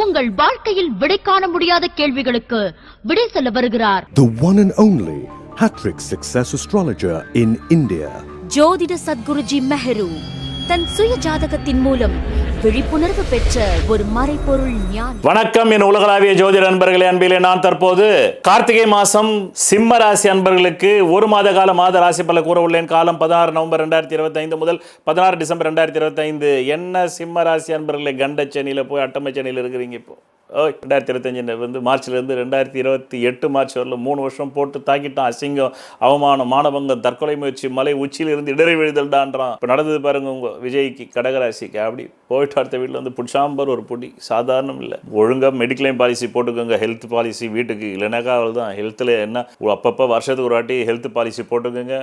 உங்கள் வாழ்க்கையில் விடை காண முடியாத கேள்விகளுக்கு விடை சொல்ல வருகிறார். The one and only hat-trick success astrologer in India. ஜோதிட சத்குருஜி மெஹரு தன் சுய ஜாதகத்தின் மூலம் விழிப்புணர்வு பெற்ற ஒரு மறைபொருள் ஞானி. வணக்கம் என் உலகளாவிய ஜோதிட நண்பர்களே, அன்பிலே நான் தற்போது கார்த்திகை மாசம் சிம்ம ராசி அன்பர்களுக்கு ஒரு மாத கால மாத ராசி பல கூற உள்ளேன். காலம் 16 நவம்பர் 2025 முதல் 16 டிசம்பர் 2025. என்ன சிம்ம ராசி அன்பர்களே, கண்ட சனியில போய் அட்டம சனியில் இருக்கிறீங்க. இப்போ 2025 வந்து மார்ச்லேருந்து 2028 மார்ச் வரல 3 வருஷம் போட்டு தாக்கிட்டான். அசிங்கம், அவமானம், மானபங்கம், தற்கொலை முயற்சி, மலை உச்சியிலிருந்து இடறி விழுதல்டான்றான். இப்போ நடந்தது பாருங்க உங்க விஜய்க்கு, கடகராசிக்கு. அப்படி போயிட்டு அடுத்த வீட்டில் வந்து புடிச்சாம்பர் ஒரு பொடி, சாதாரணம் இல்லை. ஒழுங்காக மெடிக்ளைம் பாலிசி போட்டுக்கோங்க, ஹெல்த் பாலிசி வீட்டுக்கு. இல்லைனாக்கா அவள் தான் ஹெல்த்தில் என்ன அப்பப்போ வருஷத்துக்கு ஒரு வாட்டி ஹெல்த் பாலிசி போட்டுக்கோங்க.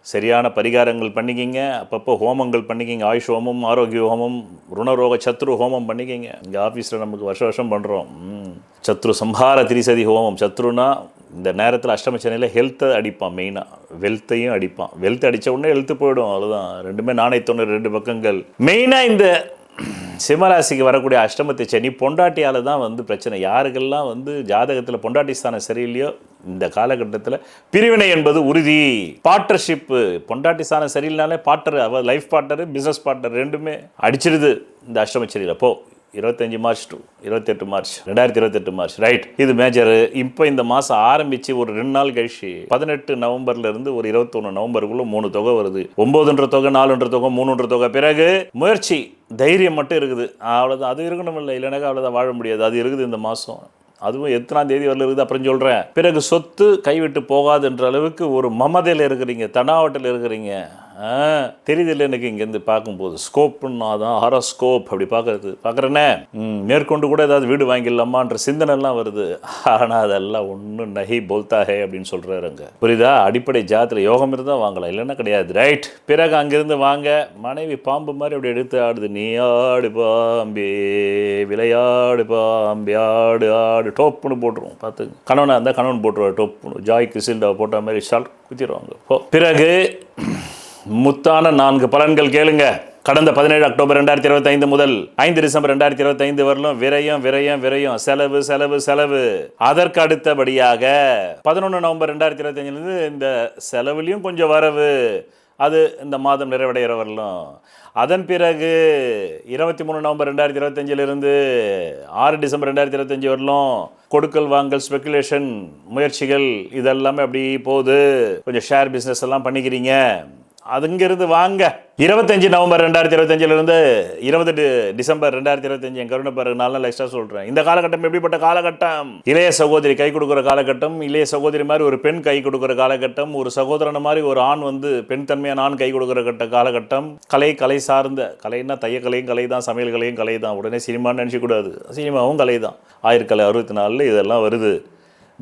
சரியான பரிகாரங்கள் பண்ணிக்கிங்க, அப்பப்போ ஹோமங்கள் பண்ணிக்கிங்க. ஆயுஷ் ஹோமம், ஆரோக்கிய ஹோமம், ருணரோக சத்ரு ஹோமம் பண்ணிக்கிங்க. இங்கே ஆஃபீஸில் நமக்கு வருஷம் பண்ணுறோம் சத்ரு சம்ஹார திரிசதி ஹோமம். சத்ருனா இந்த நேரத்தில் அஷ்டமச்சனையில் ஹெல்த்தை அடிப்பான், மெயினாக வெல்த்தையும் அடிப்பான். வெல்த் அடித்த உடனே ஹெல்த்து போயிடும், அவ்வளோதான். ரெண்டுமே நாணயத்தொன்று, 2 பக்கங்கள். மெயினாக இந்த சிம்மராசிக்கு வரக்கூடிய அஷ்டமத்தை சனி பொண்டாட்டியால் தான் வந்து பிரச்சனை. யாருக்கெல்லாம் வந்து ஜாதகத்தில் பொண்டாட்டி ஸ்தானம் சரியில்லையோ இந்த காலகட்டத்தில் பிரிவினை என்பது உறுதி. பார்ட்னர்ஷிப்பு, பொண்டாட்டி ஸ்தானம் சரியில்லைனாலே பார்ட்னர், அவள் லைஃப் பார்ட்னரு, பிஸ்னஸ் பார்ட்னர் ரெண்டுமே அடிச்சிடுது இந்த அஷ்டமச்சனியில். அப்போ 25 March to 28 March 2028 March, right. இது மேஜரு. இப்போ இந்த மாதம் ஆரம்பித்து ஒரு 2 நாள் கழிச்சு 18 நவம்பர்லேருந்து ஒரு 21 நவம்பருக்குள்ளே 3 தொகை வருது. 9ன்ற தொகை, 4ன்ற தொகை, 3ன்ற தொகை. பிறகு முயற்சி, தைரியம் மட்டும் இருக்குது, அவ்வளோதான். அது இருக்கணும் இல்லை, இல்லைனாக்கா அவ்வளோதான், வாழ முடியாது. அது இருக்குது இந்த மாதம். அதுவும் எத்தனாம் தேதி வரல இருக்குது அப்புறம் சொல்கிறேன். பிறகு சொத்து கைவிட்டு போகாதுன்ற அளவுக்கு ஒரு மமதையில் இருக்கிறீங்க, தனாவட்டில் இருக்கிறீங்க. தெரியுதில்லை எனக்கு இங்கேருந்து பார்க்கும்போது. ஸ்கோப்புன்னா தான் ஹாரோஸ்கோப் அப்படி பார்க்குறேனே. மேற்கொண்டு கூட ஏதாவது வீடு வாங்கிடலாமான்ற சிந்தனைலாம் வருது. ஆனால் அதெல்லாம் ஒன்றும் நகி போல்தாகே அப்படின்னு சொல்கிறாருங்க, புரியுதா? அடிப்படை ஜாதத்தில் யோகம் இருந்தால் வாங்கலாம், இல்லைன்னா கிடையாது, ரைட். பிறகு அங்கேருந்து வாங்க, மனைவி பாம்பு மாதிரி அப்படி எடுத்து ஆடுது. நீ ஆடு பாம்பே, விளையாடு பாம்பே, ஆடு ஆடு, டோப்புன்னு போட்டுருவோம். பார்த்துங்க, கணவனாக இருந்தால் கணவன் போட்டுருவார் டோப்புன்னு. ஜாய் கிசில்டா போட்ட மாதிரி ஷால்ட் குத்திடுவாங்க. பிறகு முத்தான 4 பலன்கள் கேளுங்க. கடந்த 17 அக்டோபர் 2025 முதல் 5 டிசம்பர் 2025 வரலும் விரயம் விரயம் விரயம், செலவு செலவு செலவு. அதற்கு அடுத்தபடியாக 11 நவம்பர் 2025 இந்த செலவுலையும் கொஞ்சம் வரவு. அது இந்த மாதம் நிறைவடைகிற வரலும். அதன் பிறகு 23 நவம்பர் 2025 6 டிசம்பர் 2025 வரலும் கொடுக்கல் வாங்கல், ஸ்பெகுலேஷன் முயற்சிகள் இதெல்லாமே அப்படி போகுது. கொஞ்சம் ஷேர் பிஸ்னஸ் எல்லாம் பண்ணிக்கிறீங்க. அதுங்கிருந்து வாங்க. 25 நவம்பர் 2025 20 டிசம்பர் 2025 என் கருணை பாரு, 4 நாள் எக்ஸ்ட்ரா சொல்கிறேன். இந்த காலகட்டம் எப்படிப்பட்ட காலகட்டம்? இளைய சகோதரி கை கொடுக்குற காலகட்டம், இளைய சகோதரி மாதிரி ஒரு பெண் கை கொடுக்குற காலகட்டம், ஒரு சகோதரனை மாதிரி ஒரு ஆண் வந்து பெண் தன்மையான ஆண் கை கொடுக்குற காலகட்டம். கலை சார்ந்த, கலைன்னா தையக்கலையும் கலை தான், சமையல் கலையும் கலை தான். உடனே சினிமான்னு நினச்சிக்கூடாது, சினிமாவும் கலை தான். 1964 இதெல்லாம் வருது.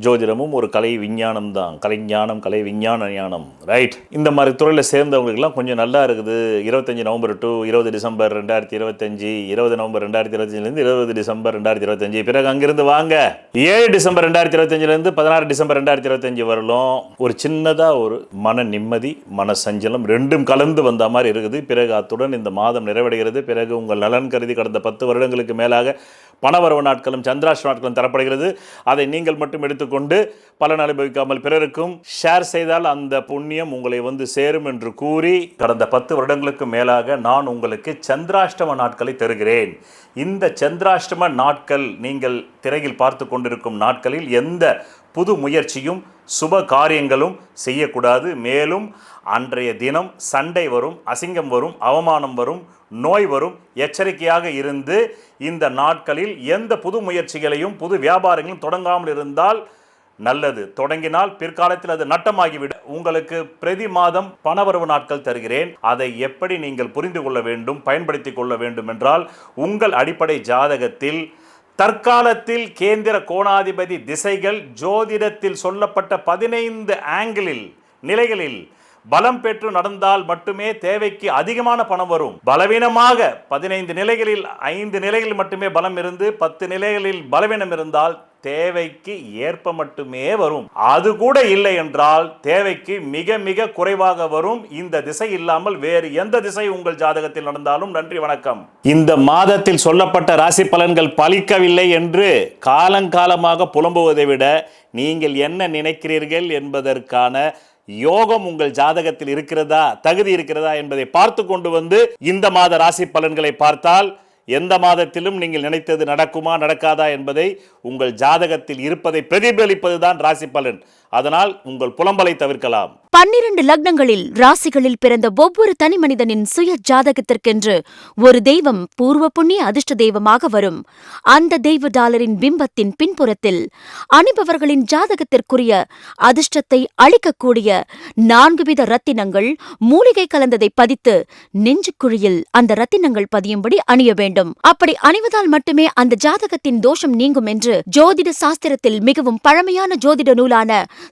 ஜோதிடமும் ஒரு கலை விஞ்ஞானம் தான். கலை ஞானம், கலை விஞ்ஞான ஞானம், ரைட். இந்த மாதிரி துறையில் சேர்ந்தவங்களுக்குலாம் கொஞ்சம் நல்லா இருக்குது. 25 November to 20 December 2025, 20 November 2025 20 December 2025. பிறகு அங்கிருந்து வாங்க 7 டிசம்பர் 2025 16 டிசம்பர் 2025 வரலும் ஒரு சின்னதாக ஒரு மன நிம்மதி, மன சஞ்சலம் ரெண்டும் கலந்து வந்த மாதிரி இருக்குது. பிறகு அத்துடன் இந்த மாதம் நிறைவடைகிறது. பிறகு உங்கள் நலன் கருதி கடந்த 10 வருடங்களுக்கு மேலாக பணவரவு நாட்களும் சந்திராஷ்ட நாட்களும் தரப்படுகிறது. அதை நீங்கள் மட்டும் எடுத்துக்கொண்டு பலன் அனுபவிக்காமல் பிறருக்கும் ஷேர் செய்தால் அந்த புண்ணியம் உங்களை வந்து சேரும் என்று கூறி கடந்த 10 வருடங்களுக்கு மேலாக நான் உங்களுக்கு சந்திராஷ்டம நாட்களை தருகிறேன். இந்த சந்திராஷ்டம நாட்கள் நீங்கள் திரையில் பார்த்து கொண்டிருக்கும் நாட்களில் எந்த புது முயற்சியும் சுப காரியங்களும் செய்யக்கூடாது. மேலும் அன்றைய தினம் சண்டை வரும், அசிங்கம் வரும், அவமானம் வரும், நோய் வரும். எச்சரிக்கையாக இருந்து இந்த நாட்களில் எந்த புது முயற்சிகளையும் புது வியாபாரங்களும் தொடங்காமல் இருந்தால் நல்லது. தொடங்கினால் பிற்காலத்தில் அது நட்டமாகிவிடும். உங்களுக்கு பிரதி மாதம் பணவரவு நாட்கள் தருகிறேன். அதை எப்படி நீங்கள் புரிந்து கொள்ள வேண்டும், பயன்படுத்தி கொள்ள வேண்டும் என்றால், உங்கள் அடிப்படை ஜாதகத்தில் தற்காலத்தில் கேந்திர கோணாதிபதி திசைகள் ஜோதிடத்தில் சொல்லப்பட்ட 15 ஆங்கிளில் நிலைகளில் பலம் பெற்று நடந்தால் மட்டுமே தேவைக்கு அதிகமான பணம் வரும். பலவீனமாக 15 நிலைகளில் 5 நிலைகளில் மட்டுமே பலம் இருந்து 10 நிலைகளில் பலவீனம் இருந்தால் தேவைக்கு ஏற்ப மட்டுமே வரும். அது கூட இல்லை என்றால் தேவைக்கு மிக மிக குறைவாக வரும். இந்த திசை இல்லாமல் வேறு எந்த திசை உங்கள் ஜாதகத்தில் நடந்தாலும் நன்றி வணக்கம். இந்த மாதத்தில் சொல்லப்பட்ட ராசி பலன்கள் பலிக்கவில்லை என்று காலங்காலமாக புலம்புவதை விட நீங்கள் என்ன நினைக்கிறீர்கள் என்பதற்கான யோகம் உங்கள் ஜாதகத்தில் இருக்கிறதா, தகுதி இருக்கிறதா என்பதை பார்த்து கொண்டு வந்து இந்த மாத ராசி பலன்களை பார்த்தால் எந்த மாதத்திலும் நீங்கள் நினைத்தது நடக்குமா நடக்காதா என்பதை உங்கள் ஜாதகத்தில் இருப்பதை பிரதிபலிப்பதுதான் ராசி பலன். அதனால் உங்கள் புலம்பலை தவிர்க்கலாம். 12 லக்னங்களில் ராசிகளில் பிறந்த ஒவ்வொரு தனி மனிதனின் சுய ஜாதகத்திற்கென்று ஒரு தெய்வம் பூர்வ புண்ணிய அதிர்ஷ்ட தெய்வமாக வரும். அந்த தெய்வ டாலரின் பிம்பத்தின் பின்புறத்தில் அணிபவர்களின் ஜாதகத்திற்குரிய அதிர்ஷ்டத்தை அளிக்கக்கூடிய 4 வித ரத்தினங்கள் மூலிகை கலந்ததை பதித்து நெஞ்சுக்குழியில் அந்த ரத்தினங்கள் பதியும்படி அணிய வேண்டும். அப்படி அணிவதால் மட்டுமே அந்த ஜாதகத்தின் தோஷம் நீங்கும் என்று ஜோதிட சாஸ்திரத்தில் மிகவும் பழமையான ஜோதிட நூலான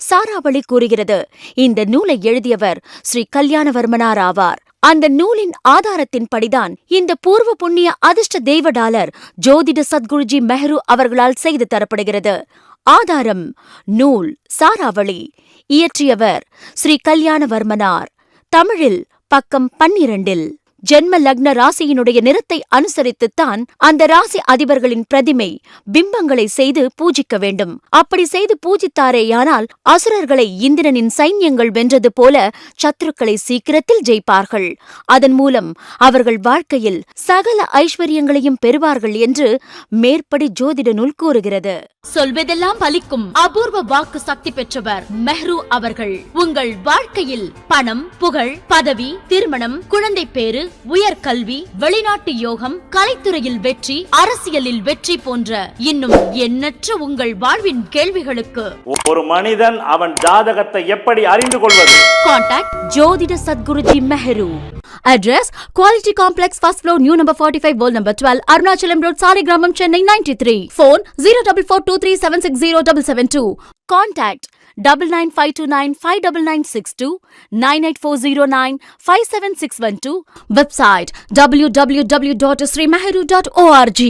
சாராவளி கூறுகிறது. இந்த நூலை எழுதியவர் ஸ்ரீ கல்யாணவர்மனார் ஆவார். அந்த நூலின் ஆதாரத்தின்படிதான் இந்த பூர்வ புண்ணிய அதிர்ஷ்ட தெய்வ டாலர் ஜோதிட சத்குருஜி மெஹரு அவர்களால் செய்து தரப்படுகிறது. ஆதாரம் நூல் சாராவளி. இயற்றியவர் ஸ்ரீ கல்யாணவர்மனார். தமிழில் பக்கம் 12. ஜென்ம லக்ன ராசியினுடைய நிறத்தை அனுசரித்துத்தான் அந்த ராசி அதிபர்களின் பிரதிமை பிம்பங்களை செய்து பூஜிக்க வேண்டும். அப்படி செய்து பூஜித்தாரேயானால் அசுரர்களை இந்திரனின் சைன்யங்கள் வென்றது போல சத்துருக்களை சீக்கிரத்தில் ஜெயிப்பார்கள். அதன் மூலம் அவர்கள் வாழ்க்கையில் சகல ஐஸ்வர்யங்களையும் பெறுவார்கள் என்று மேற்படி ஜோதிட நூல் கூறுகிறது. சொல்வதெல்லாம் பலிக்கும் அபூர்வ வாக்கு சக்தி பெற்றவர் மெஹ்ரு அவர்கள். உங்கள் வாழ்க்கையில் பணம், புகழ், பதவி, திருமணம், குழந்தை பேறு, உயர்கல்வி, வெளிநாட்டு யோகம், கலைத்துறையில் வெற்றி, அரசியலில் வெற்றி போன்ற இன்னும் எண்ணற்ற உங்கள் வாழ்வின் கேள்விகளுக்கு ஒரு மனிதன் அவன் ஜாதகத்தை எப்படி அறிந்து கொள்வது? கான்டாக்ட் ஜோதிட Sadguruji Mehru. Address Quality Complex, first floor, new number 45, wall number 12, Arunachalam Road, Saligramam, Chennai 93. Phone 0442376072. Contact 9952959962, 98409 57612. Website www.srimeheru.org.